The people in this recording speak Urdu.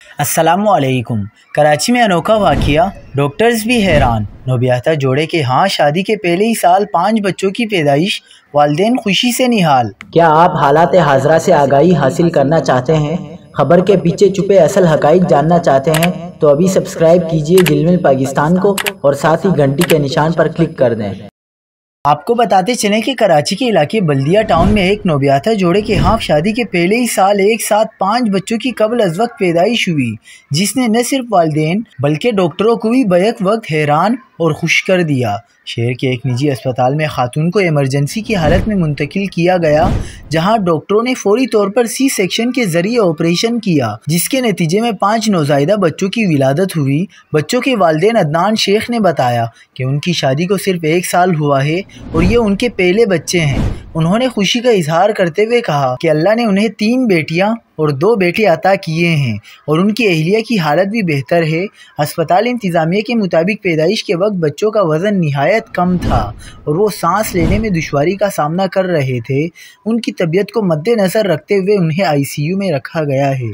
السلام علیکم۔ کراچی میں انوکھا واقعہ، ڈاکٹرز بھی حیران۔ نوبیاہتا جوڑے کے ہاں شادی کے پہلے ہی سال 5 بچوں کی پیدائش، والدین خوشی سے نہال۔ کیا آپ حالات حاضرہ سے آگاہی حاصل کرنا چاہتے ہیں؟ خبر کے پیچھے چھپے اصل حقائق جاننا چاہتے ہیں تو ابھی سبسکرائب کیجئے جلمل پاکستان کو اور ساتھ ہی گھنٹی کے نشان پر کلک کر دیں۔ آپ کو بتاتے چلیں کہ کراچی کے علاقے بلدیہ ٹاؤن میں ایک نوبیاہتا جوڑے کے ہاں شادی کے پہلے ہی سال ایک ساتھ 5 بچوں کی قبل از وقت پیدائش ہوئی، جس نے نہ صرف والدین بلکہ ڈاکٹروں کو بھی بیک وقت حیران اور خوش کر دیا۔ شہر کے ایک نجی اسپتال میں خاتون کو ایمرجنسی کی حالت میں منتقل کیا گیا، جہاں ڈاکٹروں نے فوری طور پر سی سیکشن کے ذریعے آپریشن کیا، جس کے نتیجے میں 5 نوزائیدہ بچوں کی ولادت ہوئی۔ بچوں کے والدین عدنان شیخ نے بتایا کہ ان کی شادی کو صرف 1 سال ہوا ہے اور یہ ان کے پہلے بچے ہیں۔ انہوں نے خوشی کا اظہار کرتے ہوئے کہا کہ اللہ نے انہیں 3 بیٹیاں اور 2 بیٹے عطا کیے ہیں اور ان کی اہلیہ کی حالت بھی بہتر ہے۔ اسپتال انتظامیہ کے مطابق پیدائش کے وقت بچوں کا وزن نہایت کم تھا اور وہ سانس لینے میں دشواری کا سامنا کر رہے تھے۔ ان کی طبیعت کو مد نظر رکھتے ہوئے انہیں ICU میں رکھا گیا ہے۔